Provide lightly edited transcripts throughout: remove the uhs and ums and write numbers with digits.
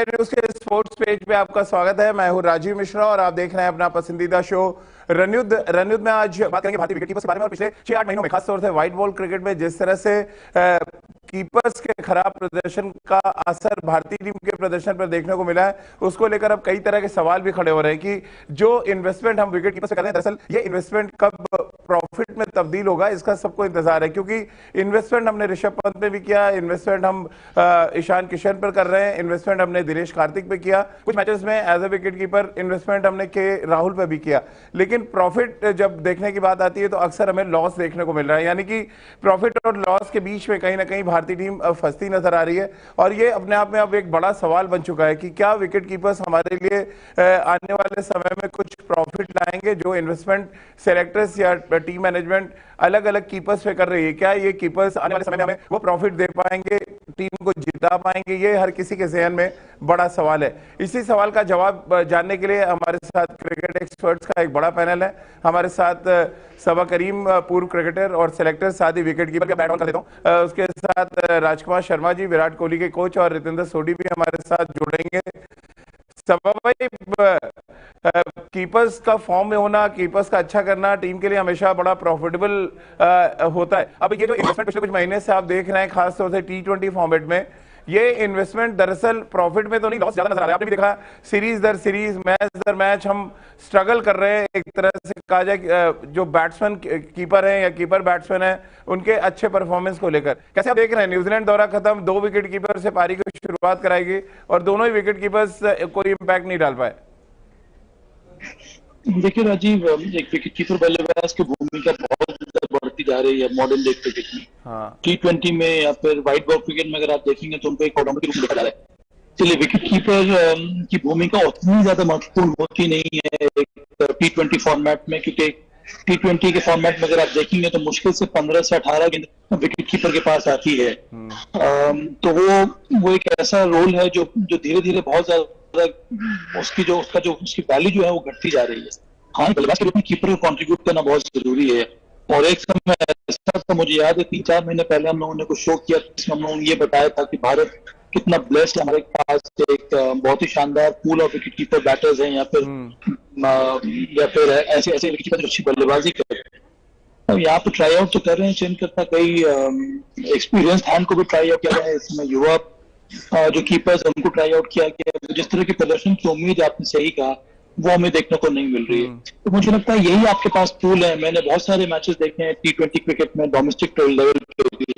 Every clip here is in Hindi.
इंडिया न्यूज के स्पोर्ट्स पेज पे आपका स्वागत है। मैं हूं राजीव मिश्रा और आप देख रहे हैं अपना पसंदीदा शो रनयुद्ध। रनयुद्ध में आज बात करेंगे भारतीय विकेटकीपर्स के बारे में और पिछले 6-8 महीनों में खासतौर से व्हाइट बॉल क्रिकेट में जिस तरह से कीपर्स के खराब प्रदर्शन का असर भारतीय टीम के प्रदर्शन पर देखने को मिला है, उसको लेकर अब कई तरह के सवाल भी खड़े हो रहे हैं कि जो इन्वेस्टमेंट हम विकेट कीपर से कर रहे हैं, दरअसल ये इन्वेस्टमेंट कब प्रॉफिट में तब्दील होगा, इसका सबको इंतजार है। क्योंकि इन्वेस्टमेंट हमने ऋषभ पंत पे भी किया, इन्वेस्टमेंट हम ईशान किशन पर कर रहे हैं, इन्वेस्टमेंट हमने दिनेश कार्तिक पे किया, कुछ मैचेस में as a wicket keeper investment हमने के राहुल पे भी किया। लेकिन प्रॉफिट जब देखने की बात आती है तो अक्सर हमें लॉस देखने को मिल रहा है, यानी कि प्रॉफिट और लॉस के बीच में कहीं ना कहीं भारतीय टीम फंसती नजर आ रही है। और ये अपने आप में अब एक बड़ा सवाल बन चुका है कि क्या विकेट कीपर्स हमारे लिए आने वाले समय में कुछ प्रॉफिट लाएंगे। जो इन्वेस्टमेंट सेलेक्टर्स या टीम मैनेजमेंट अलग अलग कीपर्स पे कर रही है, क्या ये कीपर्स आने वाले समय में हमें वो प्रॉफिट दे पाएंगे, टीम को जिता पाएंगे, ये हर किसी के जहन में बड़ा सवाल है। इसी सवाल का जवाब जानने के लिए हमारे साथ क्रिकेट एक्सपर्ट्स का एक बड़ा पैनल है। हमारे साथ सबा करीम, पूर्व क्रिकेटर और सेलेक्टर, साथ ही विकेट कीपर का बैट ऑन कर देता हूं। उसके साथ राजकुमार शर्मा जी, विराट कोहली के कोच, और रितेंद्र सोढी भी हमारे साथ जुड़ेंगे। सबा भाई, कीपर्स का फॉर्म में होना, कीपर्स का अच्छा करना टीम के लिए हमेशा बड़ा प्रॉफिटेबल होता है। अब ये जो इन्वेस्टमेंट पिछले कुछ महीने से आप देख रहे हैं, खासतौर से T20 फॉर्मेट में, ये इन्वेस्टमेंट दरअसल प्रॉफिट में तो नहीं, लॉस ज्यादा नजर आ रहा है। आपने भी देखा, सीरीज दर सीरीज, मैच दर मैच हम स्ट्रगल कर रहे हैं। एक तरह से कहा जाए जो बैट्समैन कीपर हैं या कीपर बैट्समैन हैं, उनके अच्छे परफॉर्मेंस को लेकर कैसे आप देख रहे हैं? न्यूजीलैंड दौरा खत्म, 2 विकेट कीपर से पारी की शुरुआत कराएगी और दोनों ही विकेट कीपर्स कोई इंपैक्ट नहीं डाल पाए। देखिए राजीव, एक विकेट कीपर बल्लेबाज की भूमिका बहुत बढ़ती जा रही है मॉडर्न डे क्रिकेट में। T20 में या फिर व्हाइट बॉल क्रिकेट में अगर आप देखेंगे तो उनको एक ऑटोमेटिक रूप में देखा जा रहा है। इसलिए विकेट कीपर की भूमिका उतनी ज्यादा महत्वपूर्ण होती नहीं है एक T20 फॉर्मेट में, क्योंकि T20 के फॉर्मेट में अगर आप देखेंगे तो मुश्किल से 15 से 18 गेंद विकेट कीपर के पास आती है। तो वो एक ऐसा रोल है जो धीरे धीरे बहुत ज्यादा उसकी वैल्यू जो है वो घटती जा रही है। हाँ, बल्लेबाज के रूप में कीपर को कंट्रीब्यूट करना बहुत जरूरी है। और एक समय ऐसा था, मुझे याद है 3-4 महीने पहले हम लोगों ने कुछ शो किया जिसमें हम लोगों ने ये बताया था कि भारत कितना ब्लेस्ड है, हमारे पास एक बहुत ही शानदार pool of wicket keeper batters हैं, या फिर ऐसे विकेट कीपर जो अच्छी बल्लेबाजी कर रहे हैं। यहाँ पे ट्राई आउट तो कर रहे हैं, चयन करता कई एक्सपीरियंस हैंड को भी ट्राई आउट किया है। इसमें युवा जो कीपर्स उनको ट्राई आउट किया गया। जिस तरह के प्रदर्शन की उम्मीद आपने सही कहा, वो हमें देखने को नहीं मिल रही है। तो मुझे लगता है यही आपके पास टूल है। मैंने बहुत सारे मैचेस देखे हैं T20 क्रिकेट में, डोमेस्टिक लेवल पे भी।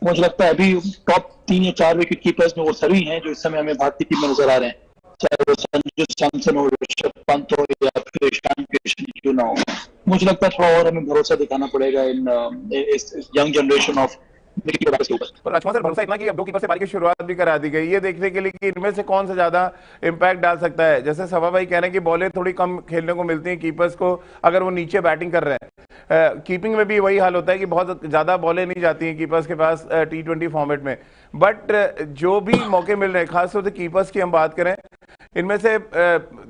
मुझे लगता है अभी टॉप 3 या 4 विकेट कीपर्स में वो सभी हैं जो इस समय हमें भारतीय टीम में नजर आ रहे हैं, चाहे वो संजू सैमसन हो, ऋषभ पंत हो या फिर ईशान किशन क्यों ना हो। मुझे लगता है थोड़ा और हमें भरोसा दिखाना पड़ेगा इस यंग जनरेशन ऑफ और राजकुमार सर, भरोसा इतना कि अब 2 कीपर से पारी की शुरुआत भी करा दी गई, ये देखने के लिए कि इनमें से कौन सा ज्यादा इंपैक्ट डाल सकता है। जैसे सभा भाई कह रहे हैं कि बॉलें थोड़ी कम खेलने को मिलती हैं कीपर्स को अगर वो नीचे बैटिंग कर रहे हैं। कीपिंग में भी वही हाल होता है कि बहुत ज्यादा बॉलें नहीं जाती हैं कीपर्स के पास T20 फॉर्मेट में। बट जो भी मौके मिल रहे हैं, खासतौर से कीपर्स की हम बात करें, इनमें से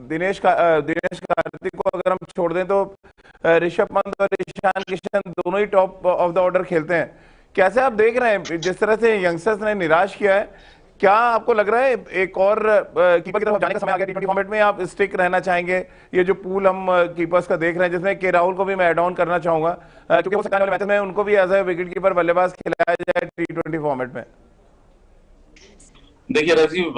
दिनेश कार्तिक को अगर हम छोड़ दें तो ऋषभ पंत और ईशान किशन दोनों ही टॉप ऑफ द ऑर्डर खेलते हैं। कैसे आप देख रहे हैं जिस तरह से यंगस्टर्स ने निराश किया है, क्या आपको लग रहा है एक और कीपर की तरफ जाने का समय आ गया T20 फॉर्मेट में? आप स्टिक रहना चाहेंगे? ये जो पूल हम कीपर्स का देख रहे हैं, जिसमें के राहुल को भी मैं ऐड ऑन करना चाहूंगा, क्योंकि वो आने वाले मैचेस में उनको भी एज ए विकेट कीपर बल्लेबाज खिलाया जाए T20 फॉर्मेट में। देखिए राजीव,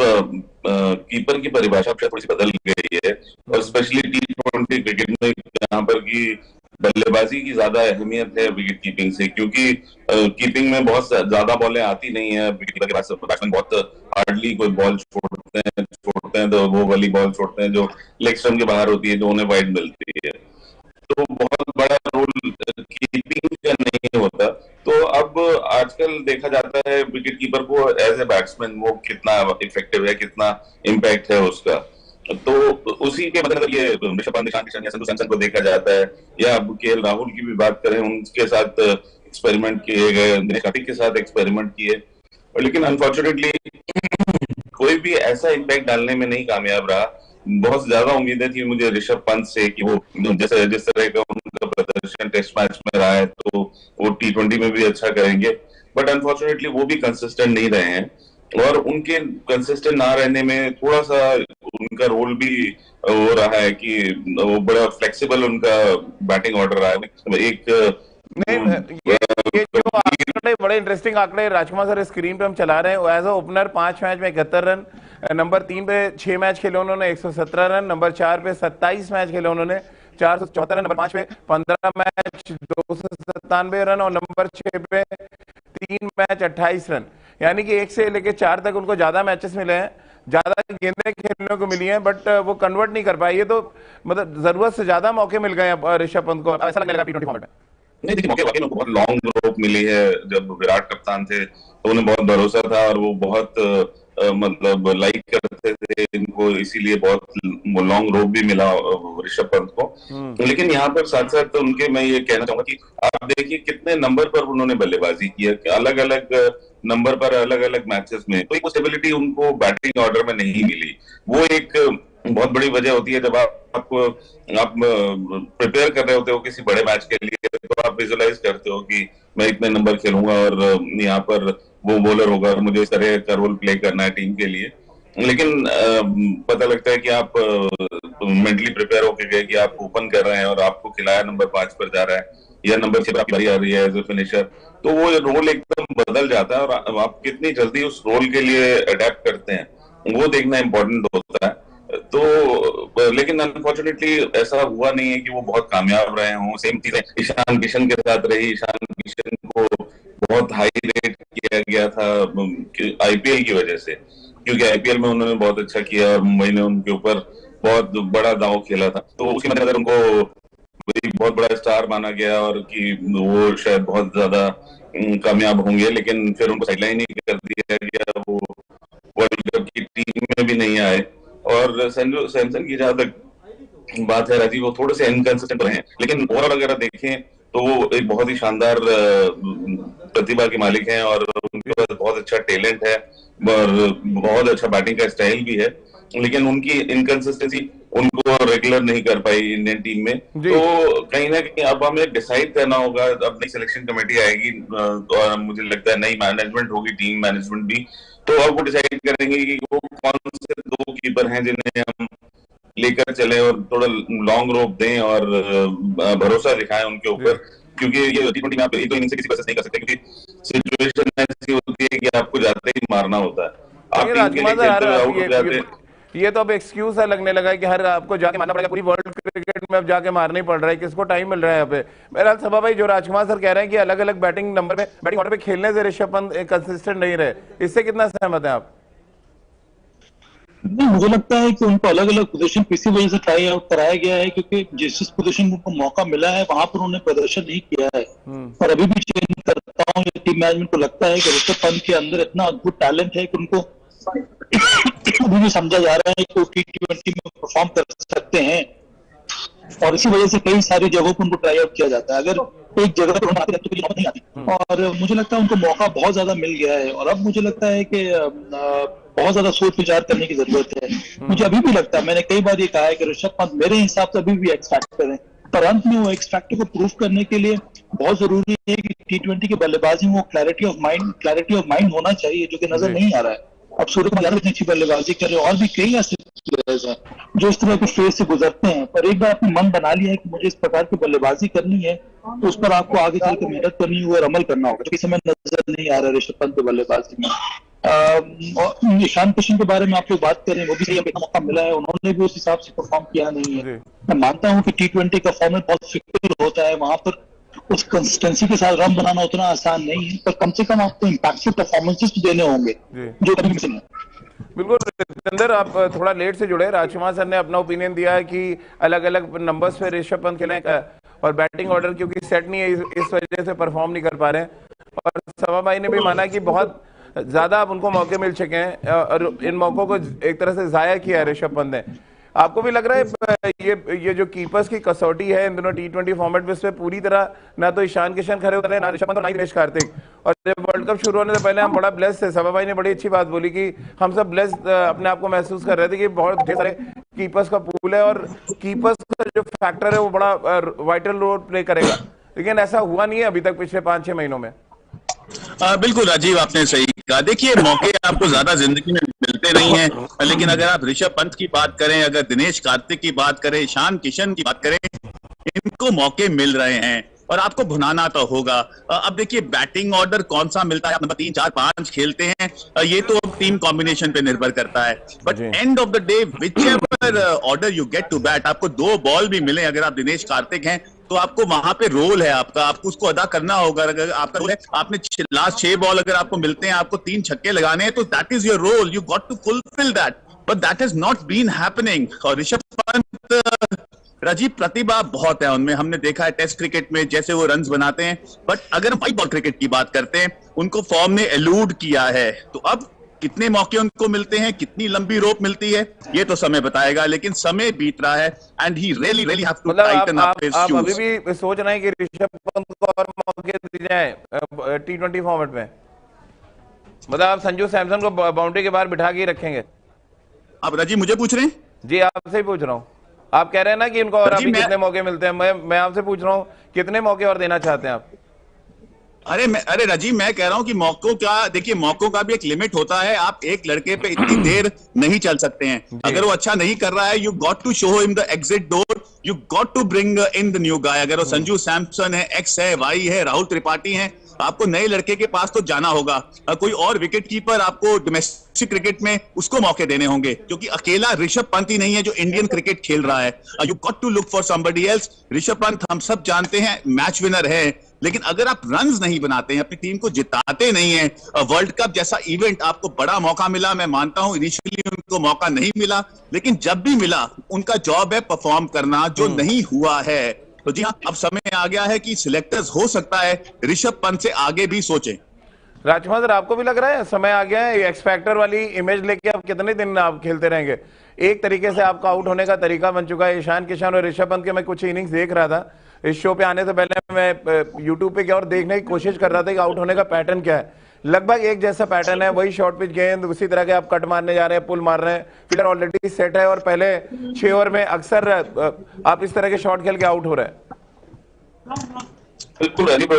कीपर की परिभाषा थोड़ी सी बदल गई है, और स्पेशली T20 क्रिकेट में यहाँ पर की बल्लेबाजी की ज्यादा अहमियत है विकेट कीपिंग से, क्योंकि कीपिंग में बहुत ज्यादा बॉलें आती नहीं है। विकेट कीपर के पास बैट्समैन बहुत हार्डली कोई बॉल छोड़ते हैं तो वो वाली बॉल छोड़ते हैं जो लेग स्टंप के बाहर होती है, जो उन्हें वाइड मिलती है। तो बहुत बड़ा रोल कीपिंग का नहीं होता। तो अब आजकल देखा जाता है विकेट कीपर को एज ए बैट्समैन वो कितना इफेक्टिव है, कितना इम्पैक्ट है उसका। तो उसी के मतलब ये ऋषभ पंत, ईशान किशन या संजू सैमसन को देखा जाता है, या अब KL राहुल की भी बात करें, उनके साथ एक्सपेरिमेंट किए गए, दिनेश कार्तिक के साथ एक्सपेरिमेंट किए, लेकिन अनफॉर्चुनेटली कोई भी ऐसा इम्पैक्ट डालने में नहीं कामयाब रहा। बहुत ज्यादा उम्मीदें थी मुझे ऋषभ पंत से कि वो जिस तरह का उनका प्रदर्शन टेस्ट मैच में रहा है तो वो T20 में भी अच्छा करेंगे, बट अनफॉर्चुनेटली वो भी कंसिस्टेंट नहीं रहे हैं। और उनके कंसिस्टेंट ना रहने में थोड़ा सा उनका रोल भी हो रहा है कि वो बड़ा फ्लेक्सिबल उनका बैटिंग ऑर्डर रहा है। एक नहीं, ये जो आंकड़े बड़े इंटरेस्टिंग आंकड़े राजकुमार सर स्क्रीन पे हम चला रहे हैं। एज अ ओपनर 5 मैच में 71 रन, नंबर 3 पे 6 मैच खेले उन्होंने 117 रन, नंबर 4 पे 27 मैच खेले उन्होंने 474 रन, नंबर 5 पे 15 मैच 297 रन और नंबर 6 पे 3 मैच 28 रन। यानी कि 1 से लेके 4 तक उनको ज्यादा मैचेस मिले हैं, ज्यादा गेंदें खेलने को मिली हैं, बट वो कन्वर्ट नहीं कर पाए। ये तो मतलब जरूरत से ज्यादा मौके मिल गए हैं ऋषभ पंत को, ऐसा लगने लगा टी20 फॉर्मेट में। नहीं, देखिए मौके वाकई में बहुत लॉन्ग रोप मिली है। जब विराट कप्तान थे तो उन्हें बहुत भरोसा था और वो बहुत मतलब लाइक करते थे इनको, इसीलिए बहुत लॉन्ग रोप भी मिला ऋषभ पंत को। लेकिन यहाँ पर साथ साथ उनके मैं ये कहना चाहूंगा कि आप देखिए कितने नंबर पर उन्होंने बल्लेबाजी की है, अलग अलग नंबर पर अलग अलग मैचेस में, तो एक स्टेबिलिटी उनको बैटिंग ऑर्डर में नहीं मिली। वो एक बहुत बड़ी वजह होती है। जब आप प्रिपेयर कर रहे होते हो किसी बड़े मैच के लिए, तो आप विजुअलाइज करते हो कि मैं इतने नंबर खेलूंगा और यहाँ पर वो बॉलर होगा और मुझे इस तरह का रोल प्ले करना है टीम के लिए। लेकिन पता लगता है कि आप मेंटली प्रिपेयर होके गए कि आप ओपन कर रहे हैं और आपको खिलाया नंबर 5 पर जा रहा है या नंबर 6 पर आपकी बारी आ रही है एज ए फिनिशर, तो वो रोल एकदम बदल जाता है और आप कितनी जल्दी उस रोल के लिए अडेप्ट करते हैं वो देखना इंपॉर्टेंट होता है। तो लेकिन अनफॉर्चुनेटली ऐसा हुआ नहीं है कि वो बहुत कामयाब रहे हों। सेम चीजें ईशान किशन के साथ रही। ईशान किशन को बहुत हाई रेट किया गया था आईपीएल की वजह से, क्योंकि आईपीएल में उन्होंने बहुत अच्छा किया और मुंबई ने उनके ऊपर बहुत बड़ा दांव खेला था, तो उसके मद्देनजर उनको एक बहुत बड़ा स्टार माना गया और कि वो शायद बहुत ज्यादा कामयाब होंगे। लेकिन फिर उनको साइडलाइन ही कर दिया गया, वो वर्ल्ड कप की टीम में भी नहीं आए। और सैमसन की जहां तक बात है राजीव, वो थोड़े से इनकंसिस्टेंट रहे हैं, लेकिन ओवरऑल अगर आप देखें तो वो एक बहुत ही शानदार प्रतिभा के मालिक हैं और उनके पास बहुत अच्छा टैलेंट है और बहुत अच्छा बैटिंग का स्टाइल भी है। लेकिन उनकी इनकंसिस्टेंसी उनको रेगुलर नहीं कर पाई इंडियन टीम में। तो कहीं ना कहीं अब हमें डिसाइड करना होगा। अब नई सिलेक्शन कमेटी आएगी और मुझे लगता है नई मैनेजमेंट होगी, टीम मैनेजमेंट भी, तो अब वो डिसाइड करेंगे कि वो कौन से 2 कीपर हैं जिन्हें हम लेकर चले और थोड़ा लॉन्ग रोप दें और भरोसा दिखाएं उनके ऊपर, क्योंकि ये टी20 में आप एक दो इनिंग से किसी नहीं कर सकते, क्योंकि सिचुएशन ऐसी होती है कि आपको जाते ही मारना होता है। आप टीम के लिए खेलते हुए आउट हो जाते हैं। ये तो अब एक्सक्यूज है लगने लगा है कि हर आपको जाके मारना पड़ेगा। पूरी वर्ल्ड क्रिकेट में अब जाके मारना ही पड़ रहा है, किसको टाइम मिल रहा है यहाँ पे। मेरा सभा भाई, जो राजकुमार सर कह रहे हैं कि अलग अलग बैटिंग नंबर पे, बैटिंग ऑर्डर पे खेलने से ऋषभ पंत कंसिस्टेंट नहीं रहे, इससे कितना सहमत है आप? नहीं, मुझे लगता है कि उनको अलग अलग पोजीशन किसी वजह से ट्राई आउट कराया गया है, क्योंकि जिस पोजीशन को मौका मिला है वहां पर उन्होंने प्रदर्शन नहीं किया है। और अभी भी चेंज करता हूँ, टीम मैनेजमेंट को लगता है कि ऋषभ पंत के अंदर इतना अद्भुत टैलेंट है कि उनको अभी भी समझा जा रहा है कि वो टी20 में परफॉर्म कर सकते हैं, और इसी वजह से कई सारी जगहों पर उनको ट्राई आउट किया जाता है। अगर एक जगह पर आते तो नौबत नहीं आती, और मुझे लगता है उनको मौका बहुत ज्यादा मिल गया है। और अब मुझे लगता है कि बहुत ज्यादा सोच विचार करने की जरूरत है। मुझे अभी भी लगता है, मैंने कई बार ये कहा है कि ऋषभ पंत मेरे हिसाब से अभी भी एक्स फैक्टर है, पर अंत में वो एक्स फैक्टर को प्रूव करने के लिए बहुत जरूरी है कि टी20 की बल्लेबाजी में वो क्लैरिटी ऑफ माइंड होना चाहिए, जो कि नजर नहीं आ रहा है। अब सूर्य कुमार यादव इतनी अच्छी बल्लेबाजी कर रहे हैं, और भी कई ऐसे प्लेयर्स हैं जो इस तरह के फेज से गुजरते हैं, पर एक बार आपने मन बना लिया है कि मुझे इस प्रकार की बल्लेबाजी करनी है, तो उस पर आपको आगे चल के मेहनत करनी होगी और अमल करना होगा, जो कि समय नजर नहीं आ रहा है ऋषभ पंत की बल्लेबाजी में। ईशान किशन के बारे में आप लोग बात करें, वो भी सही मौका मिला है, उन्होंने भी उस हिसाब से परफॉर्म किया नहीं है। मैं मानता हूं कि टी20 का फॉर्मेट बहुत फिकल होता है, वहां पर उस कंसिस्टेंसी के साथ रन बनाना उतना आसान नहीं है, पर कम से कम आपको इम्पैक्टफुल परफॉर्मेंसेस तो देने होंगे जो कभी मिसिंग है। बिल्कुल जितेंद्र, आप थोड़ा लेट से जुड़े। राजकुमार सर ने अपना ओपिनियन दिया है कि अलग अलग नंबर्स पे ऋषभ पंत खेले और बैटिंग ऑर्डर क्योंकि सेट नहीं है, इस वजह से परफॉर्म नहीं कर पा रहे हैं। और सभा भाई ने भी माना कि बहुत ज्यादा अब उनको मौके मिल चुके हैं और इन मौकों को एक तरह से जाया किया है ऋषभ पंत ने। आपको भी लग रहा है ये जो कीपर्स की कसौटी है इन दोनों टी20 फॉर्मेट में, इसमें पूरी तरह ना तो ईशान किशन खड़े उतरे, ना ऋषभ पंत और ना ही दिनेश कार्तिक। और जब वर्ल्ड कप शुरू होने से पहले हम बड़ा ब्लेस्ड थे, सभा भाई ने बड़ी अच्छी बात बोली कि हम सब ब्लेस्ड अपने आप को महसूस कर रहे थे कि बहुत ढेर सारे कीपर्स का पूल है और कीपर्स का जो फैक्टर है वो बड़ा वाइटल रोल प्ले करेगा, लेकिन ऐसा हुआ नहीं है अभी तक पिछले 5-6 महीनों में। बिल्कुल राजीव, आपने सही का। देखिए, मौके आपको ज्यादा जिंदगी में मिलते नहीं हैं, लेकिन अगर आप ऋषभ पंत की बात करें, अगर दिनेश कार्तिक की बात करें, ईशान किशन की बात करें, इनको मौके मिल रहे हैं और आपको भुनाना तो होगा। अब देखिए, बैटिंग ऑर्डर कौन सा मिलता है, आप नंबर 3, 4, 5 खेलते हैं, ये तो अब टीम कॉम्बिनेशन पे निर्भर करता है। But end of the day which ever order you get to bat, आपको 2 बॉल भी मिले, अगर आप दिनेश कार्तिक हैं तो आपको वहां पे रोल है आपका, आपको उसको अदा करना होगा। अगर आपका रोल है, आपने लास्ट 6 बॉल अगर आपको मिलते हैं, आपको 3 छक्के लगाने हैं, तो that is your role, you got to fulfill that, but that has not been happening. और ऋषभ पंत, राजीव, प्रतिभा बहुत है उनमें, हमने देखा है टेस्ट क्रिकेट में जैसे वो रन्स बनाते हैं, बट अगर हम व्हाइट बॉल क्रिकेट की बात करते हैं, उनको फॉर्म ने एलूड किया है। तो अब कितने मौके उनको मिलते हैं, कितनी लंबी रोप मिलती है, ये तो समय बताएगा, लेकिन समय बीत रहा है and he really have to tighten up his shoes. आप अभी भी सोच रहे हैं कि ऋषभ पंत को और मौके दिए जाएं T20 फॉर्मेट में? मतलब आप संजू सैमसन को बाउंड्री के बाहर बिठा के ही रखेंगे? आप राजीव मुझे पूछ रहे हैं? जी, आपसे ही पूछ रहा हूँ। आप कह रहे हैं ना कि इनको और अभी कितने मौके मिलते हैं, मैं आपसे पूछ रहा हूँ कितने मौके और देना चाहते हैं आप? अरे राजीव, मैं कह रहा हूं कि मौकों का, देखिए, मौकों का भी एक लिमिट होता है। आप एक लड़के पे इतनी देर नहीं चल सकते हैं। अगर वो अच्छा नहीं कर रहा है, you got to show him the exit door, you got to bring in the new guy. अगर वो संजू सैमसन है, एक्स है, वाई है, राहुल त्रिपाठी है, आपको नए लड़के के पास तो जाना होगा। कोई और विकेट कीपर आपको डोमेस्टिक क्रिकेट में उसको मौके देने होंगे, क्योंकि अकेला ऋषभ पंत ही नहीं है जो इंडियन क्रिकेट खेल रहा है। You got to look for somebody else. Rishabh Pant, हम सब जानते हैं, मैच विनर है, लेकिन अगर आप रन्स नहीं बनाते हैं, अपनी टीम को जिताते नहीं हैं, वर्ल्ड कप जैसा इवेंट आपको बड़ा मौका मिला, मैं मानता हूं इनिशियली उनको मौका नहीं मिला, लेकिन जब भी मिला उनका जॉब है परफॉर्म करना, जो नहीं हुआ है। तो जी हाँ, अब समय आ गया है कि सिलेक्टर्स हो सकता है ऋषभ पंत से आगे भी सोचें। राजकुमार सर, आपको भी लग रहा है समय आ गया है? एक्स फैक्टर वाली इमेज लेके आप कितने दिन आप खेलते रहेंगे? एक तरीके से आपका आउट होने का तरीका बन चुका है। ईशान किशन और ऋषभ पंत के मैं कुछ इनिंग्स देख रहा था इस शो पे आने से पहले, मैं यूट्यूब पे क्या और देखने की कोशिश कर रहा था कि आउट होने का पैटर्न क्या है। लगभग एक जैसा पैटर्न है, वही शॉर्ट पिच गेंद, उसी तरह के आप कट मारने जा रहे हैं, पुल मार रहे हैं, फील्डर ऑलरेडी सेट है और पहले 6 ओवर में अक्सर आप इस तरह के शॉट खेल के आउट हो रहे हैं। बिल्कुल राजीव,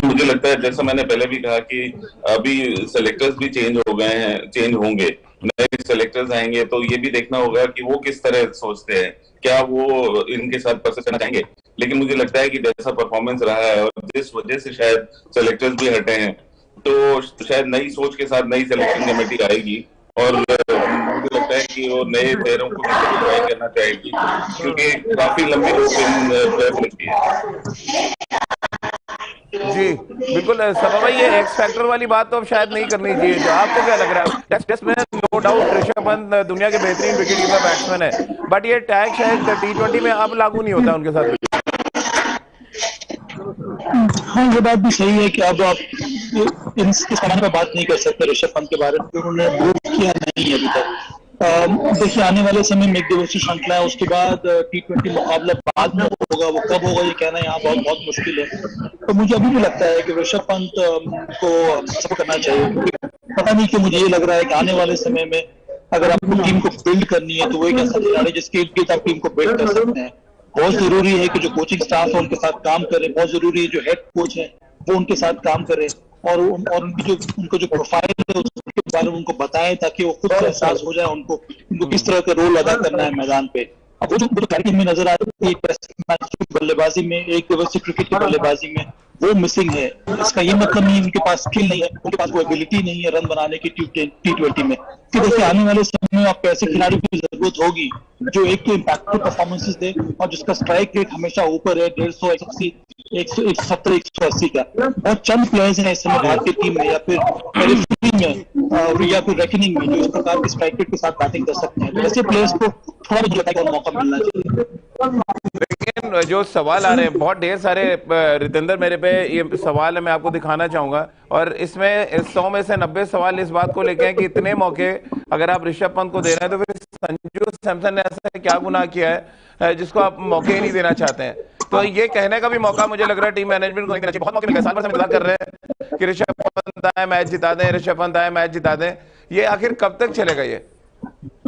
मुझे लगता है जैसा मैंने पहले भी कहा कि अभी सेलेक्टर्स भी चेंज हो गए हैं, चेंज होंगे, नए सेलेक्टर्स आएंगे, तो ये भी देखना होगा कि वो किस तरह सोचते हैं, क्या वो इनके साथ परसेस करना चाहेंगे। लेकिन मुझे लगता है कि जैसा परफॉर्मेंस रहा है और जिस वजह से शायद सेलेक्टर्स भी हटे हैं, तो शायद नई सोच के साथ नई सिलेक्शन कमेटी आएगी और मुझे लगता है कि वो नए प्लेयरों को ट्राई करना चाहेगी, क्योंकि काफी लंबी प्लेयर मिलती है। जी बिल्कुल सभा भाई, ये एक्स फैक्टर वाली बात तो अब शायद नहीं करनी चाहिए। जो आपको क्या लग रहा है? टेस्ट में नो डाउट ऋषभ पंत दुनिया के बेहतरीन विकेट कीपर बैट्समैन है, बट ये टैग शायद T20 में अब लागू नहीं होता उनके साथ। हाँ, ये बात भी सही है कि अब आप इस समय पर बात नहीं कर सकते ऋषभ पंत के बारे में, उन्होंने प्रूव किया नहीं अभी तक। देखिए, आने वाले समय में 1 दिवसीय श्रृंखला है, उसके बाद T20 मुकाबला बाद में होगा, वो कब होगा ये कहना यहाँ बहुत बहुत मुश्किल है। तो मुझे अभी भी लगता है कि ऋषभ पंत को सपोर्ट करना चाहिए, क्योंकि पता नहीं कि मुझे ये लग रहा है कि आने वाले समय में अगर आपको टीम को बिल्ड करनी है तो वो एक ऐसा खिलाड़ी जिसके इर्द गिर्द आप टीम को बिल्ड कर सकते हैं। बहुत जरूरी है कि जो कोचिंग स्टाफ है उनके साथ काम करे, बहुत जरूरी है जो हेड कोच है वो उनके साथ काम करे और उनको जो प्रोफाइल है उसके बारे में उनको बताएं, ताकि वो खुद एहसास हो जाए उनको किस तरह का रोल अदा करना है मैदान पे। अब वो जो क्लैरिटी में नजर आती है बल्लेबाजी में, 1 दिवसीय क्रिकेट की बल्लेबाजी में, वो मिसिंग है। इसका ये मतलब नहीं उनके पास स्किल नहीं है, उनके पास वो एबिलिटी नहीं है रन बनाने की T20 में। कि देखिए, आने वाले समय में आपको ऐसे खिलाड़ी की जरूरत होगी जो एक तो इम्पैक्टफुल परफॉर्मेंसेस दे और जिसका स्ट्राइक रेट हमेशा ऊपर है 150, 180, 170, 180 का। बहुत चंद प्लेयर्स हैं इस समय भारतीय टीम में या फिर पेरिफेरी में या फिर रेकनिंग में जो इस प्रकार के स्ट्राइक रेट के साथ बैटिंग कर सकते हैं। तो ऐसे प्लेयर्स को थोड़ा भी मौका मिलना चाहिए। लेकिन जो सवाल आ रहे हैं बहुत ढेर सारे, रितेंद्र मेरे पे ये सवाल है, मैं आपको दिखाना चाहूंगा, और इसमें 100 में से 90 सवाल इस बात को लेके हैं कि इतने मौके अगर आप ऋषभ पंत को दे रहे हैं तो फिर संजू सैमसन ने ऐसा क्या गुनाह किया है जिसको आप मौके ही नहीं देना चाहते हैं। तो ये कहने का भी मौका मुझे लग रहा है टीम मैनेजमेंट को नहीं देना चाहिए। बहुत मौके मिल गए, साल भर से इंतजार कर रहे हैं कि ऋषभ पंत आए मैच जिता दें, ऋषभ पंत आए मैच जिता दें। ये आखिर कब तक चलेगा ये?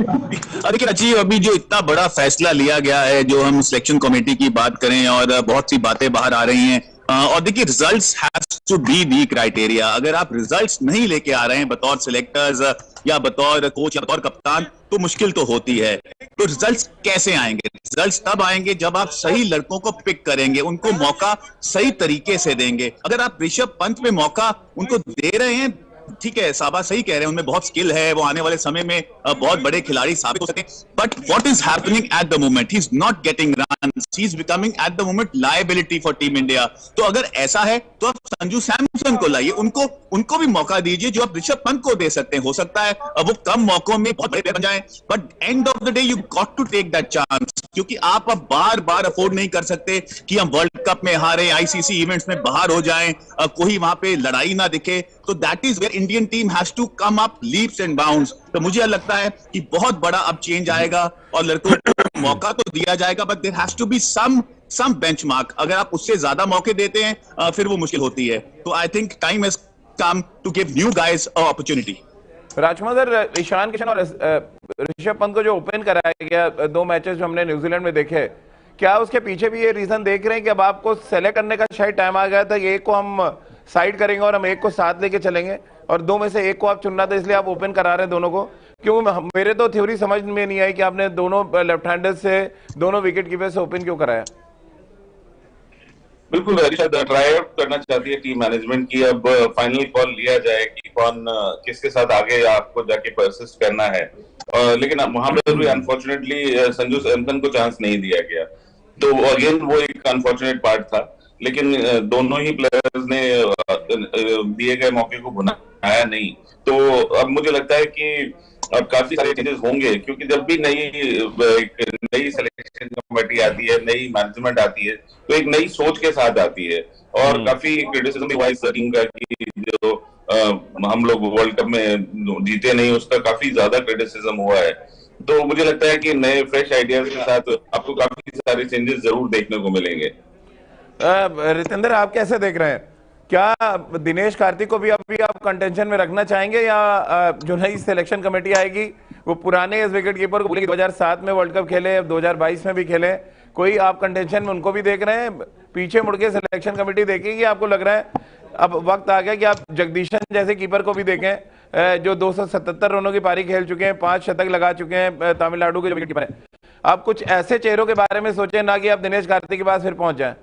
देखिए राजीव, अभी जो इतना बड़ा फैसला लिया गया है, जो हम सिलेक्शन कमेटी की बात करें और बहुत सी बातें बाहर आ रही हैं, और देखिए results has to be the criteria. अगर आप रिजल्ट्स नहीं लेके आ रहे हैं बतौर सिलेक्टर्स या बतौर कोच या बतौर कप्तान, तो मुश्किल तो होती है। तो रिजल्ट्स कैसे आएंगे? रिजल्ट्स तब आएंगे जब आप सही लड़कों को पिक करेंगे, उनको मौका सही तरीके से देंगे। अगर आप ऋषभ पंत पे मौका उनको दे रहे हैं, ठीक है, साबा सही कह रहे हैं, उनमें बहुत स्किल है, वो आने वाले समय में बहुत बड़े खिलाड़ी साबित हो सकते हैं, but what is happening at the moment? He is not getting runs, he is becoming at the moment liability for team India. तो अगर ऐसा है तो आप संजू सैमसन को लाइए, उनको भी मौका दीजिए जो आप ऋषभ पंत को दे सकते हैं। हो सकता है अब वो कम मौकों में बहुत बड़े बन जाएं, but end of the day you got to take that chance, क्योंकि आप अब बार बार अफोर्ड नहीं कर सकते कि हम वर्ल्ड कप में हारे, आईसीसी इवेंट्स में बाहर हो जाएं, कोई वहां पे लड़ाई ना दिखे। तो that is where Indian team has to come up leaps and bounds. तो मुझे लगता है कि बहुत बड़ा अब चेंज आएगा और लड़कों को मौका तो दिया जाएगा, but there has to be some benchmark. अगर आप उससे ज्यादा मौके देते हैं फिर वो मुश्किल होती है। तो I think time has come to give new guys a opportunity. Rajkumar sir, Ishan Kishan और ऋषभ पंत को जो ओपन कराया गया 2 मैचेस जो हमने न्यूजीलैंड में देखे, क्या उसके पीछे भी ये रीजन देख रहे हैं कि अब आपको सेलेक्ट करने का शायद टाइम आ गया था, एक को हम साइड करेंगे और हम एक को साथ लेके चलेंगे और 2 में से एक को आप चुनना था, इसलिए आप ओपन करा रहे हैं दोनों को? क्यों मेरे तो थ्योरी समझ में नहीं आई कि आपने दोनों लेफ्ट हैंडर से, दोनों विकेट कीपर से ओपन क्यों कराया? बिल्कुल, ट्राई आउट करना चाहती है टीम मैनेजमेंट की। अब फाइनल कॉल लिया जाए कि कौन किसके साथ आगे आपको जाके परसिस्ट करना है। लेकिन वहां पे भी अनफॉर्चुनेटली संजू सैमसन को चांस नहीं दिया गया, तो अगेन वो एक अनफॉर्चुनेट पार्ट था। लेकिन दोनों ही प्लेयर्स ने दिए गए मौके को भुनाया नहीं। तो अब मुझे लगता है कि अब काफी सारे चेंजेस होंगे, क्योंकि जब भी नई सिलेक्शन कमेटी आती है, नई मैनेजमेंट आती है, तो एक नई सोच के साथ आती है। और काफी क्रिटिसिज्म भी हुआ इस टीम का कि जो हम लोग वर्ल्ड कप में जीते नहीं, उसका काफी ज्यादा क्रिटिसिज्म हुआ है। तो मुझे लगता है कि नए फ्रेश आइडियाज के साथ आपको काफी सारे चेंजेस जरूर देखने को मिलेंगे। रितेंद्र, आप कैसे देख रहे हैं? क्या दिनेश कार्तिक को भी अभी आप कंटेंशन में रखना चाहेंगे, या जो नई सिलेक्शन कमेटी आएगी वो पुराने इस विकेट कीपर को बोलेगी 2007 में वर्ल्ड कप खेले, 2022 में भी खेले, कोई आप कंटेंशन में उनको भी देख रहे हैं? पीछे मुड़ के सिलेक्शन कमेटी देखेगी? आपको लग रहा है अब वक्त आ गया कि आप जगदीशन जैसे कीपर को भी देखें, जो 277 रनों की पारी खेल चुके हैं, 5 शतक लगा चुके हैं, तमिलनाडु के जो विकेट कीपर है? आप कुछ ऐसे चेहरों के बारे में सोचें, ना कि आप दिनेश कार्तिक के पास फिर पहुंच जाए।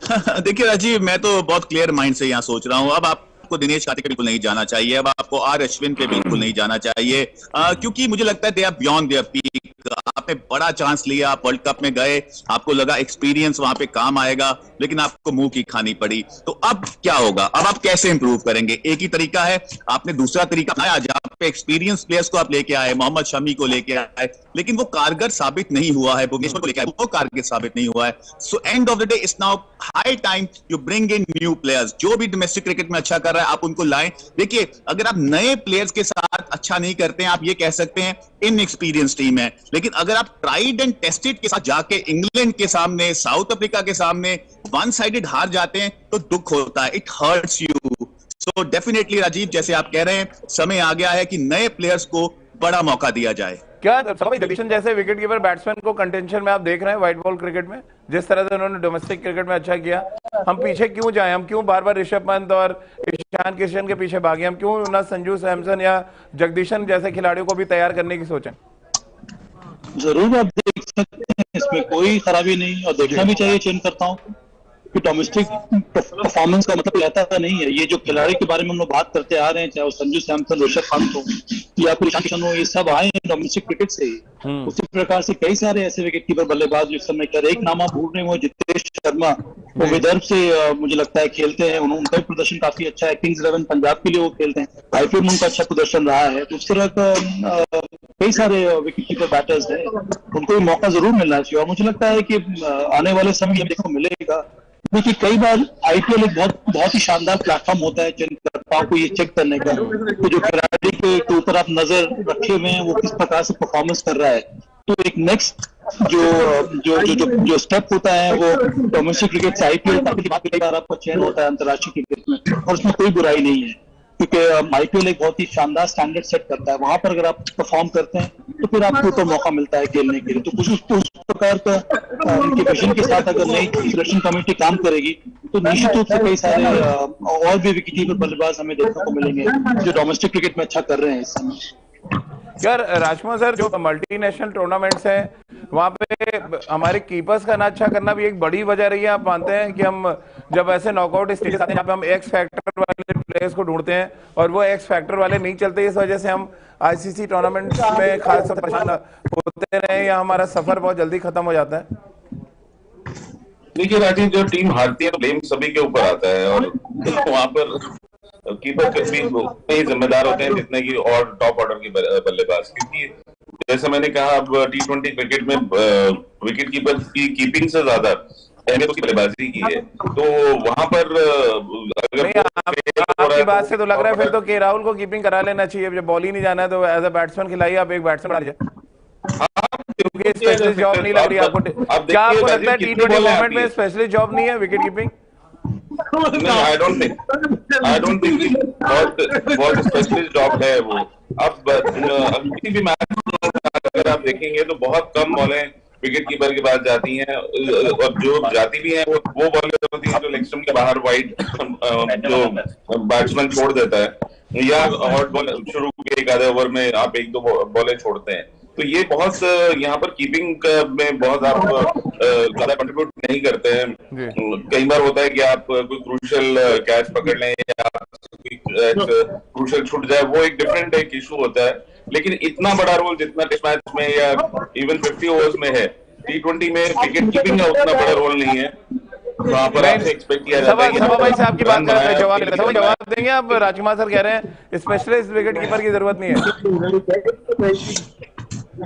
देखिए राजीव, मैं तो बहुत क्लियर माइंड से यहाँ सोच रहा हूँ। अब आपको दिनेश कार्तिक पे बिल्कुल नहीं जाना चाहिए, अब आपको आर अश्विन पे बिल्कुल नहीं जाना चाहिए, क्योंकि मुझे लगता है they are beyond their peak. आपने बड़ा चांस लिया, आप वर्ल्ड कप में गए, आपको लगा एक्सपीरियंस वहां पे काम आएगा, लेकिन आपको मुंह की खानी पड़ी। तो अब क्या होगा? अब आप कैसे इंप्रूव करेंगे? एक ही तरीका है, आपने दूसरा तरीका अपनाया, जहां पे एक्सपीरियंस प्लेयर्स को आप लेके आए, मोहम्मद शमी को लेके आए, लेकिन वो कारगर साबित नहीं हुआ है। भुवनेश्वर को लेके आए, वो कारगर साबित नहीं हुआ है। So and of the day it's now high time you bring in new players. जो भी डोमेस्टिक क्रिकेट में अच्छा कर रहा है आप उनको लाएं। देखिए, अगर आप नए प्लेयर्स के साथ अच्छा नहीं करते हैं, आप ये कह सकते हैं इनएक्सपीरियंस टीम है, लेकिन अगर आप ट्राइड एंड टेस्टेड के साथ जाके इंग्लैंड के सामने, साउथ अफ्रीका के सामने वन साइडेड हार जाते हैं तो दुख होता है, it hurts you. So definitely Rajiv, जैसे आप कह रहे हैं, समय आ गया है कि नए प्लेयर्स को बड़ा मौका दिया जाए। क्या जगदीशन जैसे विकेट कीपर बैट्समैन को कंटेंशन में आप देख रहे हैं व्हाइट बॉल क्रिकेट में? जिस तरह से उन्होंने डोमेस्टिक क्रिकेट में अच्छा किया, हम पीछे क्यों जाएं? हम क्यों बार बार ऋषभ पंत और ईशान किशन के पीछे भागे? हम क्यों ना संजू सैमसन या जगदीशन जैसे खिलाड़ियों को भी तैयार करने की सोचें? जरूर आप देख सकते हैं, इसमें कोई खराबी नहीं, और देखना भी चाहिए चयनकर्ताओं को कि डोमेस्टिक परफॉर्मेंस का मतलब रहता नहीं है। ये जो खिलाड़ी के बारे में हम लोग बात करते आ रहे हैं, चाहे वो संजू सैमसन, ऋषभ पंत हो या फिर ईशान किशन हो, ये सब आए हैं डोमेस्टिक क्रिकेट से ही। उसी प्रकार से कई सारे ऐसे विकेट कीपर बल्लेबाज जो इस समय कर, एक नाम आप भूल रहे हो, जितेश शर्मा, वो विदर्भ से मुझे लगता है खेलते हैं, उनका भी प्रदर्शन काफी अच्छा है, किंग्स 11 पंजाब के लिए वो खेलते हैं, आईपीएल में उनका अच्छा प्रदर्शन रहा है। तो उस तरह का कई सारे विकेट कीपर बैटर्स हैं, उनको भी मौका जरूर मिलना चाहिए। और मुझे लगता है कि आने वाले समय में देखने को मिलेगा। देखिए, कई बार आईपीएल एक बहुत ही शानदार प्लेटफॉर्म होता है चयनकर्ताओं को ये चेक करने का कि जो खिलाड़ी के ऊपर आप नजर रखे हुए हैं वो किस प्रकार से परफॉर्मेंस कर रहा है। तो एक नेक्स्ट जो स्टेप होता है वो डोमेस्टिक क्रिकेट से आईपीएल तक कई बार आपका चयन होता है अंतर्राष्ट्रीय क्रिकेट में, और उसमें कोई बुराई नहीं है, क्योंकि आईपीएल एक बहुत ही शानदार स्टैंडर्ड सेट करता है। वहां पर अगर आप परफॉर्म करते हैं तो फिर आपको ऊपर मौका मिलता है खेलने के लिए। तो कुछ उस प्रकार का उनके विजन के साथ अगर नई सिलेक्शन कमेटी काम करेगी तो निश्चित रूप से कई सारे और भी विकेटकीपर बल्लेबाज हमें देखने को मिलेंगे जो डोमेस्टिक क्रिकेट में अच्छा कर रहे हैं इस समय। यार राजकुमार सर, जो मल्टीनेशनल टूर्नामेंट्स हैं वहां पे हमारे कीपर्स का ना अच्छा करना भी एक बड़ी वजह रही है। आप मानते हैं कि हम जब ऐसे नॉकआउट स्टेजेस आते हैं जहाँ पे हम एक्स फैक्टर वाले प्लेयर्स को ढूंढते हैं और वो एक्स फैक्टर वाले नहीं चलते, इस वजह से हम आईसीसी टूर्नामेंट्स में खास तौर पर परेशान होते रहे या हमारा सफर बहुत जल्दी खत्म हो जाता है? देखिए राजीव, जो टीम हारती है तो ब्लेम सभी के ऊपर आता है और वहां पर कीपर भी उतने ही जिम्मेदार होते हैं जितने की और टॉप ऑर्डर के बल्लेबाज, क्योंकि जैसे मैंने कहा अब T20 क्रिकेट में विकेट कीपर की कीपिंग से ज्यादा अहमियत उसकी बल्लेबाजी की है। तो वहां पर अगर आपकी बात से तो लग रहा है फिर तो के राहुल को कीपिंग करा लेना चाहिए। जब बॉल ही नहीं जाना है तो एज अ बैट्समैन खिलाइए, आप एक बैट्समैन बना लीजिए, क्योंकि स्पेशलिस्ट जॉब नहीं लग रही है आपको। क्या आपको लगता है T20 फॉर्मेट में स्पेशलिस्ट जॉब नहीं है wicket keeping? I don't think बहुत स्पेशलिस्ट जॉब है वो। अब किसी भी मैच अगर आप देखेंगे तो बहुत कम बॉलें विकेट कीपर के पास जाती हैं और जो जाती भी हैं वो बॉलें होती हैं जो लेग स्टंप के बाहर वाइड जो बैट्समैन छोड़ देता है या हॉट बॉल शुरू के एक आधे ओवर में आप एक दो बॉलें छोड़ते हैं। तो ये बहुत यहाँ पर कीपिंग में बहुत आप ज्यादा कंट्रीब्यूट नहीं करते हैं। कई बार होता है कि आप कोई क्रूशियल कैच पकड़ लें या क्रूशियल छूट जाए, वो एक डिफरेंट एक इशू होता है। लेकिन इतना बड़ा रोल जितना टेस्ट मैच में या इवन 50 ओवर्स में है, T20 में विकेट कीपिंग का उतना बड़ा रोल नहीं है। वहां पर आपसे एक्सपेक्ट किया जाता है कि सभा भाई से आपकी बात कर रहे हैं, जवाब देंगे आप? राजकुमार सर कह रहे हैं स्पेशलिस्ट विकेट कीपर की जरूरत नहीं है।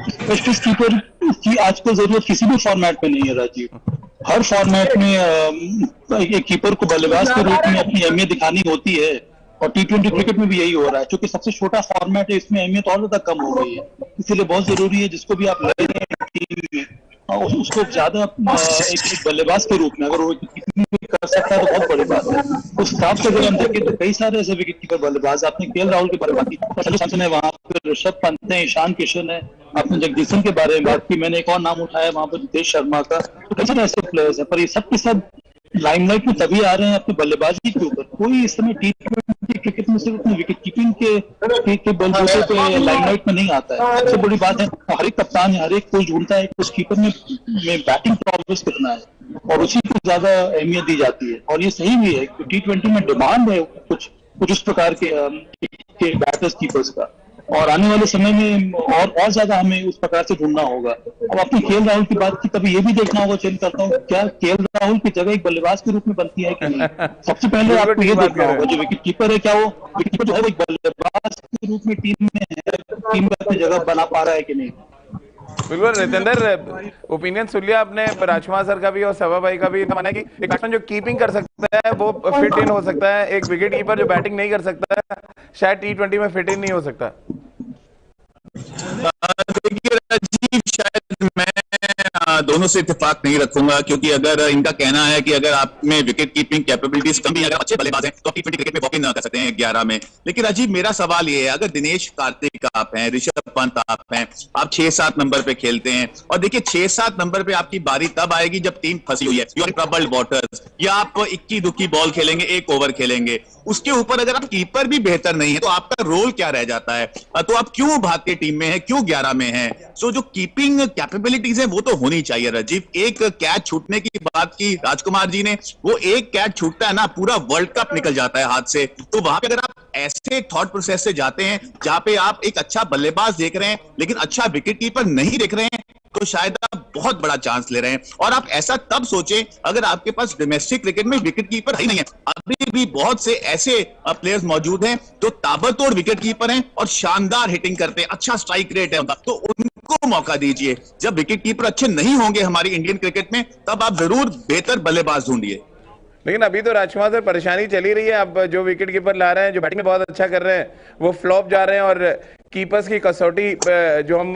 स्पेशलिस्ट कीपर की आजकल जरूरत किसी भी फॉर्मेट में नहीं है राजीव। हर फॉर्मेट में एक कीपर को बल्लेबाज के रूप में अपनी अहमियत दिखानी होती है और T20 क्रिकेट में भी यही हो रहा है। क्योंकि सबसे छोटा फॉर्मेट है, इसमें अहमियत और ज्यादा कम हो गई है, इसीलिए बहुत जरूरी है जिसको भी आप ले रहे हैं टीम में उसको ज्यादा एक बल्लेबाज के रूप में अगर वो कितनी भी कर सकता है तो बहुत बड़ी बात है। उस हिसाब से अगर हम देखें तो कई सारे ऐसे विकेट कीपर बल्लेबाज, आपने के राहुल के बारे में बात की, सैमसन है, वहां पर ऋषभ पंत है, ईशान किशन है, आपने जगदीशन के बारे में बात की, मैंने एक और नाम उठाया वहां पर नितेश शर्मा का। तो कई सारे ऐसे प्लेयर्स हैं, पर ये सब के सब लाइमलाइट में तभी आ रहे हैं अपनी बल्लेबाजी के ऊपर। कोई इस समय T20 क्रिकेट में सिर्फ अपनी विकेट कीपिंग के बलबूते पे लाइमलाइट में नहीं आता है। सबसे बड़ी बात है हर एक कप्तान हर एक कोच ढूंढता है उस कीपर में बैटिंग प्रोग्रेस कितना है और उसी को ज्यादा अहमियत दी जाती है। और ये सही भी है, T20 में डिमांड है कुछ उस प्रकार के बैटर्स कीपर्स का, और आने वाले समय में और ज्यादा हमें उस प्रकार से ढूंढना होगा। अब आपने के राहुल की बात की, तभी ये भी देखना होगा, चेंज करता हूँ, क्या के राहुल की जगह एक बल्लेबाज के रूप में बनती है कि नहीं। सबसे पहले आपको ये देखना होगा जो विकेट कीपर है, क्या वो विकेट कीपर जो है वो एक बल्लेबाज के रूप में टीम में है, टीम में अपनी जगह बना पा रहा है कि नहीं। बिल्कुल रितेंद्र, ओपिनियन सुन लिया आपने राजकुमार सर का भी और सभा भाई का भी। माना कि एक बैट्समैन जो कीपिंग कर सकता है वो फिट इन हो सकता है, एक विकेट कीपर जो बैटिंग नहीं कर सकता है शायद T20 में फिट इन नहीं हो सकता। देखिए राजीव, शायद मैं दोनों से इत्तेफाक नहीं रखूंगा, क्योंकि अगर इनका कहना है कि अगर आप में विकेट कीपिंग कैपेबिलिटीज कम भी, अगर अच्छे बल्लेबाज हैं तो आप T20 क्रिकेट में वॉक इन कर सकते हैं 11 में। लेकिन राजीव, मेरा सवाल ये है, अगर दिनेश कार्तिक आप हैं, ऋषभ पंत आप हैं, आप 6-7 नंबर पे खेलते हैं, और देखिए 6-7 नंबर पे आपकी बारी तब आएगी जब टीम फंसी हुई है, यू आर ट्रबल्ड वाटर्स, या आप इक्की दुक्की बॉल खेलेंगे, एक ओवर खेलेंगे। उसके ऊपर अगर आप कीपर भी बेहतर नहीं है तो आपका रोल क्या रह जाता है? तो आप क्यों भारतीय टीम में है, क्यों 11 में है? सो जो कीपिंग कैपेबिलिटीज है वो तो होनी चाहिए राजीव। एक कैच छूटने की बात की राजकुमार जी ने, वो एक कैच छूटता है ना, पूरा वर्ल्ड कप निकल जाता है हाथ से। तो वहां पे अगर आप ऐसे थॉट प्रोसेस से जाते हैं जहां पे आप एक अच्छा बल्लेबाज देख रहे हैं लेकिन अच्छा विकेट कीपर नहीं देख रहे हैं, तो शायद आप बहुत बड़ा चांस ले रहे हैं। और आप ऐसा तब सोचें अगर आपके पास डोमेस्टिक क्रिकेट में विकेट कीपर ही नहीं है। अभी भी बहुत से ऐसे प्लेयर्स मौजूद हैं जो ताबड़तोड़ विकेट कीपर हैं और शानदार हिटिंग करते हैं, अच्छा स्ट्राइक रेट है उनका, तो उनको मौका दीजिए। जब विकेट कीपर अच्छे नहीं होंगे हमारी इंडियन क्रिकेट में, तब आप जरूर बेहतर बल्लेबाज ढूंढिए। लेकिन अभी तो राजकुमार सर परेशानी चली रही है। अब जो विकेट कीपर ला रहे हैं, जो बैटिंग में बहुत अच्छा कर रहे हैं, वो फ्लॉप जा रहे हैं, और कीपर्स की कसौटी जो हम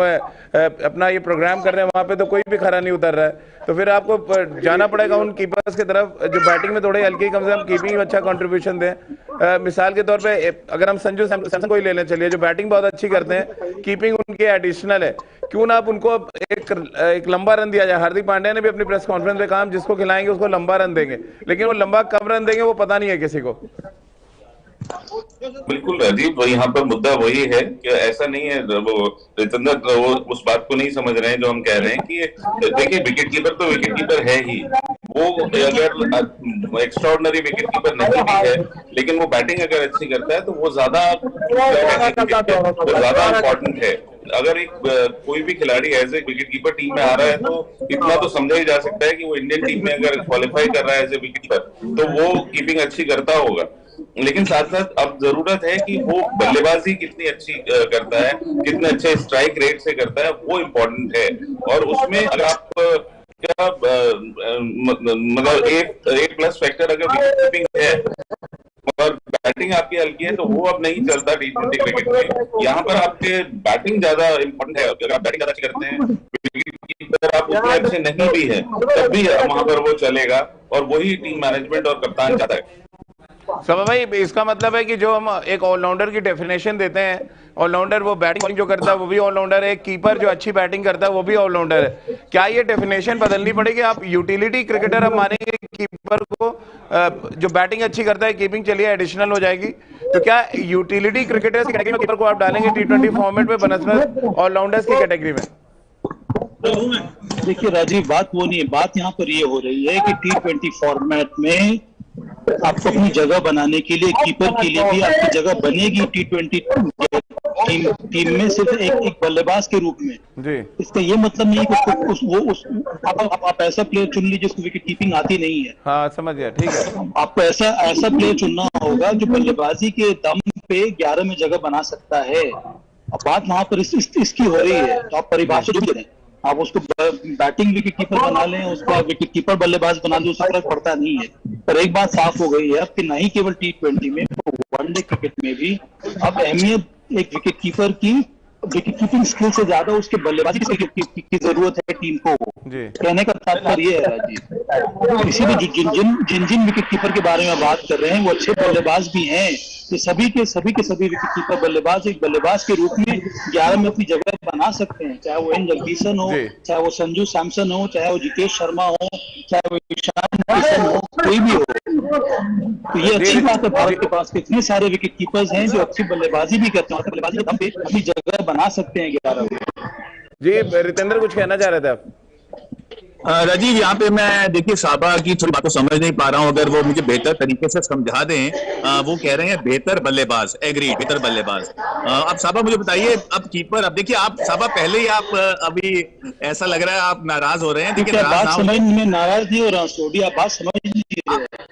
अपना ये प्रोग्राम कर रहे हैं वहां पे तो कोई भी खरा नहीं उतर रहा है। तो फिर आपको जाना पड़ेगा उन कीपर्स की तरफ जो बैटिंग में थोड़े हल्की, कम से कम कीपिंग में अच्छा कंट्रीब्यूशन दें। मिसाल के तौर पे अगर हम संजू सैमसन को ही ले लें, चलिए, जो बैटिंग बहुत अच्छी करते हैं, कीपिंग उनकी एडिशनल है, क्यों ना आप उनको एक एक लंबा रन दिया जाए। हार्दिक पांड्या ने भी अपनी प्रेस कॉन्फ्रेंस में कहा हम जिसको खिलाएंगे उसको लंबा रन देंगे, लेकिन वो लंबा कब रन देंगे वो पता नहीं है किसी को। बिल्कुल राजीव, यहाँ पर मुद्दा वही है कि ऐसा नहीं है, वो रितेंद्र वो उस बात को नहीं समझ रहे हैं जो हम कह रहे हैं कि देखिए विकेट कीपर तो विकेट कीपर है ही, वो अगर एक्स्ट्राऑर्डिनरी विकेट कीपर नहीं भी है लेकिन वो बैटिंग अगर अच्छी करता है तो वो ज्यादा इम्पोर्टेंट है। अगर एक कोई भी खिलाड़ी as a wicket keeper team में आ रहा है तो इतना तो समझा ही जा सकता है कि वो इंडियन टीम में अगर क्वालिफाई कर रहा है एज ए विकेट कीपर तो वो कीपिंग अच्छी करता होगा। लेकिन साथ साथ अब जरूरत है कि वो बल्लेबाजी कितनी अच्छी करता है, कितने अच्छे स्ट्राइक रेट से करता है, वो इम्पोर्टेंट है। और उसमें अगर आप क्या मतलब एक प्लस फैक्टर अगर विकेट कीपिंग है और बैटिंग आपकी हल्की है तो वो अब नहीं चलता टी20 क्रिकेट में। यहाँ पर आपके बैटिंग ज्यादा इम्पोर्टेंट है। अगर आप बैटिंग ज्यादा अच्छी करते हैं, विकेट कीपर आप उतने अच्छे नहीं भी है, तब भी वहां पर वो चलेगा और वही टीम मैनेजमेंट और कप्तान चाहता है। सभा भाई, इसका मतलब है कि जो हम एक ऑलराउंडर की डेफिनेशन देते हैं, ऑलराउंडर वो बैटिंग जो करता है वो भी ऑलराउंडर है, कीपर जो अच्छी बैटिंग करता है वो भी ऑलराउंडर है। क्या ये डेफिनेशन बदलनी पड़ेगी? आप यूटिलिटी क्रिकेटर अब मानेंगे कीपर को, जो बैटिंग अच्छी करता है, कीपिंग चलिए एडिशनल हो जाएगी, तो क्या यूटिलिटी क्रिकेटर्स की कैटेगरी में कीपर को आप डालेंगे टी20 फॉर्मेट में बनस्पत ऑलराउंडर्स की कैटेगरी में? देखिए राजीव, बात वो नहीं है, बात यहाँ पर ये हो रही है कि टी20 फॉर्मेट में आपको अपनी जगह बनाने के लिए कीपर के लिए भी आपकी जगह बनेगी टी20 टीम में सिर्फ एक बल्लेबाज के रूप में जी। इसका ये मतलब नहीं कि आप ऐसा प्लेयर चुन लीजिए जिसको विकेट कीपिंग आती नहीं है। हाँ समझ गया, ठीक है। आपको ऐसा प्लेयर चुनना होगा जो बल्लेबाजी के दम पे 11 में जगह बना सकता है। अब बात वहां पर इसकी हो रही है, तो आप परिभाषा जो भी दें, आप उसको बैटिंग विकेट कीपर बना लें, उसको आप विकेट कीपर बल्लेबाज बना दें, उससे फर्क पड़ता नहीं है। पर एक बात साफ हो गई है अब कि नहीं केवल टी20 में, वनडे क्रिकेट में भी अब अहमियत एक विकेट कीपर की विकेट कीपिंग स्किल से ज्यादा उसके बल्लेबाजी की जरूरत है टीम को। कहने का तात्पर्य ये है राजीव, इसीलिए जिन विकेट कीपर के बारे में बात कर रहे हैं वो अच्छे बल्लेबाज भी हैं। ये सभी के सभी विकेट कीपर बल्लेबाज एक बल्लेबाज के रूप में 11 में अपनी जगह बना सकते हैं, चाहे वो एन जगदीशन हो, चाहे वो संजू सैमसन हो, चाहे वो जितेश शर्मा हो, चाहे वो ईशान किशन हो, कोई भी हो। तो ये अच्छी बात है, भारत के पास कितने सारे विकेट कीपर्स हैं जो अच्छी बल्लेबाजी भी करते हैं, बल्लेबाजी के दम पे अपनी जगह बना सकते हैं 11 में। जी रितेंद्र, कुछ कहना चाह रहे थे आप? राजीव, यहाँ पे मैं देखिए साबा की थोड़ी बात को समझ नहीं पा रहा हूँ, अगर वो मुझे बेहतर तरीके से समझा दें। वो कह रहे हैं बेहतर बल्लेबाज, एग्री, बेहतर बल्लेबाज। अब साबा मुझे बताइए, अब कीपर, अब देखिए आप साबा पहले ही आप अभी ऐसा लग रहा है आप नाराज हो रहे हैं। देखिए बात समझ में नाराज नहीं हो रहा सोडी, आप बात समझ लीजिए।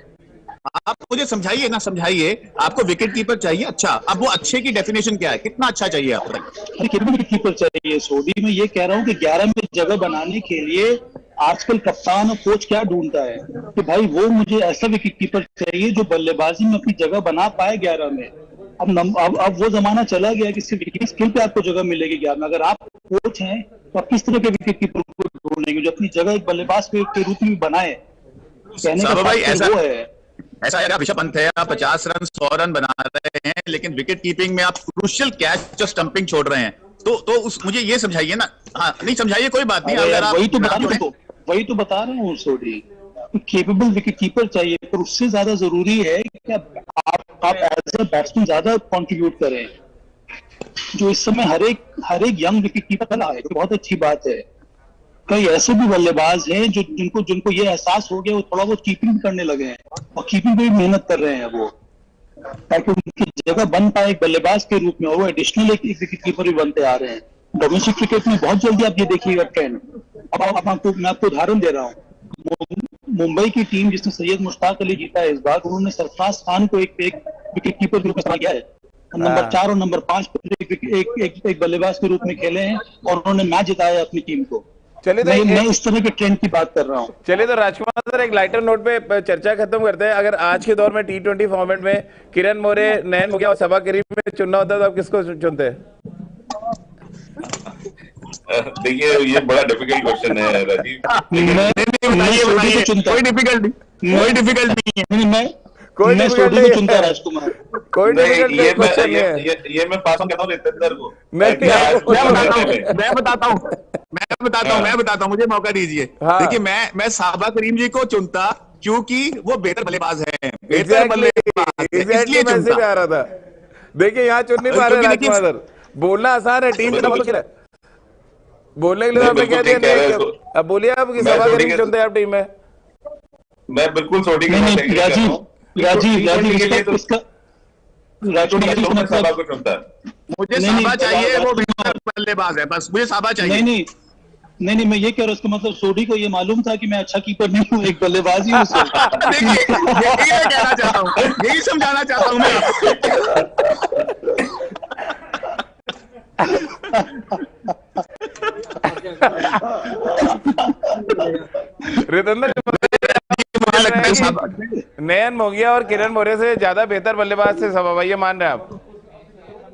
आप मुझे समझाइए ना, समझाइए। आपको विकेट कीपर चाहिए, अच्छा, अब वो अच्छे की डेफिनेशन क्या है, कितना अच्छा चाहिए आपको? विकेट कीपर चाहिए सोडी, मैं ये कह रहा हूँ कि 11 में जगह बनाने के लिए आजकल कप्तान और कोच क्या ढूंढता है कि भाई वो मुझे ऐसा विकेट कीपर चाहिए जो बल्लेबाजी में अपनी जगह बना पाए 11 में। अब वो जमाना चला गया कि सिर्फ विकेट स्किल पे आपको जगह मिलेगी 11 में। अगर आप कोच हैं तो आप किस तरह के विकेट कीपर को ढूंढेंगे जो अपनी जगह एक बल्लेबाज के रूप में बनाए? कहने का वो है ऐसा है, ऋषभ पंत है, आप 50 रन 100 रन बना रहे हैं, लेकिन विकेट कीपिंग में आप क्रूशियल कैच और स्टंपिंग छोड़ रहे हैं, तो मुझे ये समझाइए ना। हाँ नहीं समझाइए, कोई बात नहीं। अगर आप वही तो बता रहा हूँ सोडी, केपेबल विकेट कीपर चाहिए, पर उससे ज्यादा जरूरी है कि आप एज ए बैट्समैन ज्यादा कंट्रीब्यूट करें, जो इस समय हर एक यंग विकेट कीपर बना है, बहुत अच्छी बात है। कई ऐसे भी बल्लेबाज हैं जिनको ये एहसास हो गया, वो थोड़ा बहुत कीपिंग करने लगे हैं और कीपिंग पे भी मेहनत कर रहे हैं वो, ताकि उनकी जगह बन पाए एक बल्लेबाज के रूप में, और वो एडिशनल एक विकेट कीपर भी बनते आ रहे हैं। डोमेस्टिक क्रिकेट में बहुत जल्दी आप ये देखिएगा ट्रेंड। अब मैं आपको उदाहरण दे रहा हूँ, मुंबई की टीम जिसने सैयद मुश्ताक अली जीता है इस बार, उन्होंने सरफराज खान को एक विकेट कीपर के रूप में इस्तेमाल किया है। नंबर 4 और नंबर 5 एक बल्लेबाज के रूप में खेले हैं और उन्होंने मैच जिताया अपनी टीम को। चलिए तो मैं इस तरह के ट्रेंड की बात कर रहा हूँ। चलिए तो राजकुमार सर, एक लाइटर नोट पे चर्चा खत्म करते हैं। अगर आज के दौर में टी20 फॉर्मेट में किरण मोरे, नयन हो गया और सबा करीम में चुनना होता है तो आप किसको चुनते हैं? देखिए ये बड़ा डिफिकल्ट क्वेश्चन है राजीव। कोई डिफिकल्ट नहीं है। कोई डिफिकल्ट नहीं चुनता राजकुमार, कोई डिफिकल्ट क्वेश्चन नहीं है। ये मैं पास ऑन करता हूँ रितेंद्र को। मैं बताता हूँ मैं बताता हूँ, मुझे मौका दीजिए। हाँ। देखिए, मैं साहबा करीम जी को चुनता क्योंकि वो बेहतर बल्लेबाज है, बेहतर एग्जैक्टली बल्लेबाज है, एग्जैक्टली इसलिए मैं इसी पे चुनता। आ रहा था। देखिए यहाँ चुन नहीं पा रहे क्योंकि देखिए, राजकुमार, बोलना आसान है, टीम के साथ मुश्किल है। बोलने के लिए तो नहीं, आपने कह बिल्कुल दिया ठीक कह रहे नहीं। हैं। अब बोलिए आप कि मैं सभा सोडी करीम के चुनते हैं आप टीम में। मैं बिल्कुल सोडी के नहीं साथ नहीं एग्री कर रहा राजीव हूँ। राजीव राजीव के लिए इसका तो इसका राजीव मैं इसका साहबा मतलब को चुनता है। मुझे नहीं, साबा नहीं, चाहिए, वो राजकुमार। बेहतर बल्लेबाज है, बस मुझे साबा नहीं चाहिए। नहीं नहीं नहीं मैं ये कह रहा हूँ, उसका मतलब सोडी को ये मालूम था कि मैं अच्छा कीपर नहीं हूँ, एक बल्लेबाज ही हूँ सिर्फ। देखिए, यही मैं कहना चाहता हूँ, यही समझाना चाहता हूँ मैं आपको। रितंदर मुझे लगता है साबा, नयन मोंगिया और किरण मोरे से ज्यादा बेहतर बल्लेबाज थे सभा भाई, ये मान रहे हैं आप?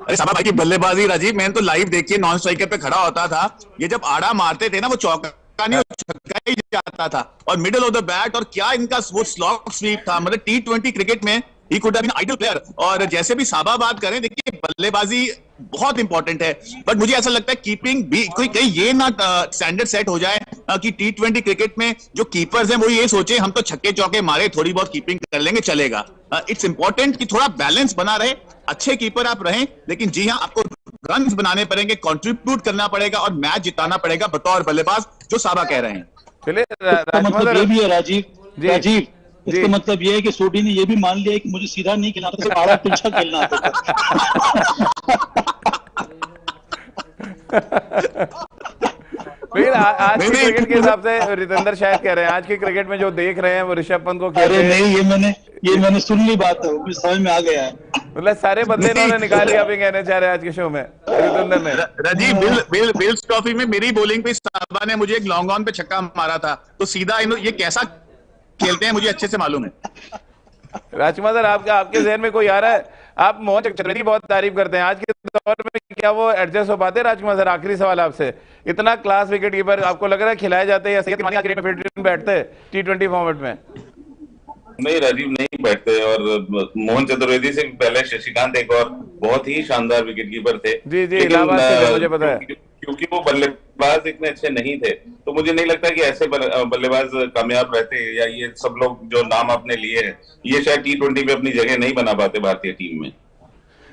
अरे साबा भाई की बल्लेबाजी, राजीव, मैंने तो लाइव देखी, नॉन स्ट्राइकर पे खड़ा होता था, ये जब आड़ा मारते थे ना, वो चौका नहीं, वो छक्का ही जाता था, और मिडिल ऑफ द बैट, और क्या इनका वो स्लॉग स्वीप था। मतलब T20 क्रिकेट में ही could have been ideal player. और जैसे भी साबा बात करें, देखिए बल्लेबाजी बहुत इंपॉर्टेंट है, बट मुझे ऐसा लगता है कीपिंग भी, कोई कहीं ये ना स्टैंडर्ड सेट हो जाए कि T20 क्रिकेट में जो कीपर्स हैं वो ये सोचे हम तो छक्के चौके मारे, थोड़ी बहुत कीपिंग कर लेंगे, चलेगा। इट्स इंपॉर्टेंट कि थोड़ा बैलेंस बना रहे, अच्छे कीपर आप रहें, लेकिन जी हाँ, आपको रन बनाने पड़ेंगे, कंट्रीब्यूट करना पड़ेगा और मैच जिताना पड़ेगा बतौर बल्लेबाज, जो साबा कह रहे हैं। चलिए इसका मतलब ये भी है राजीव जी। राजीव जी। इसका मतलब ये है कि सोडी ने ये भी मान लिया है कि मुझे सीधा नहीं खेलना आता, सिर्फ आड़ा तिरछा खेलना आता था। लेकिन आज के नहीं, क्रिकेट के हिसाब से रितेंद्र शायद कह रहे हैं, आज के क्रिकेट में जो देख रहे हैं वो ऋषभ पंत को कहते अरे हैं, नहीं, ये मैंने सुन ली बात है, मुझे समझ में आ गया है। मतलब सारे बदले इन्होंने निकाल लिया, अभी कहने चाह रहे हैं आज के शो में रितेंद्र ने। राजीव, बिल्स ट्रॉफी में मेरी बॉलिंग पे साबा ने मुझे एक लॉन्ग ऑन पे छक्का मारा था, तो सीधा ये कैसा खेलते हैं मुझे अच्छे से मालूम है। राजकुमार सर, आपके जहन में कोई आ रहा है? आप मोहन चक्रवर्ती की बहुत तारीफ करते हैं, आज के दौर में क्या वो एडजस्ट हो पाते हैं? राजकुमार सर, आखिरी सवाल आपसे, इतना क्लास विकेट कीपर आपको लग रहा है खिलाए जाते हैं या सेहत की मानी क्रिकेट में फिट बैठते हैं T20 फॉर्मेट में? नहीं राजीव, नहीं बैठते। और मोहन चतुर्वेदी से पहले शशिकांत एक और बहुत ही शानदार विकेट कीपर थे। जी, लेकिन, इलाहाबाद से थे, मुझे पता है। क्योंकि वो बल्लेबाज इतने अच्छे नहीं थे, तो मुझे नहीं लगता कि ऐसे बल्लेबाज कामयाब रहते, या ये सब लोग जो नाम आपने लिए हैं, ये शायद T20 में अपनी जगह नहीं बना पाते भारतीय टीम में।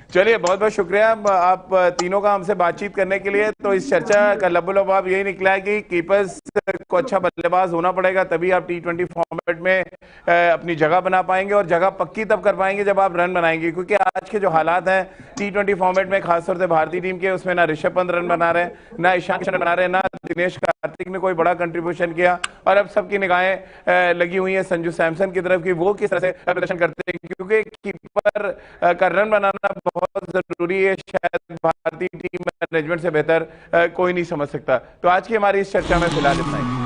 चलिए, बहुत बहुत शुक्रिया आप तीनों का हमसे बातचीत करने के लिए। तो इस चर्चा का लबोलबाब यही निकला है कि कीपर्स को अच्छा बल्लेबाज होना पड़ेगा, तभी आप T20 फॉर्मेट में अपनी जगह बना पाएंगे, और जगह पक्की तब कर पाएंगे जब आप रन बनाएंगे। क्योंकि आज के जो हालात हैं T20 फॉर्मेट में, खासतौर से भारतीय टीम के, उसमें ना ऋषभ पंत रन बना रहे हैं, ना ईशान किशन बना रहे हैं, ना दिनेश कार्तिक ने कोई बड़ा कंट्रीब्यूशन किया, और अब सबकी निगाहें लगी हुई है संजू सैमसन की तरफ कि वो किस तरह से प्रदर्शन करते हैं। क्योंकि कीपर का रन बनाना बहुत जरूरी है, शायद भारतीय टीम मैनेजमेंट से बेहतर कोई नहीं समझ सकता। तो आज की हमारी इस चर्चा में फिलहाल इतना ही।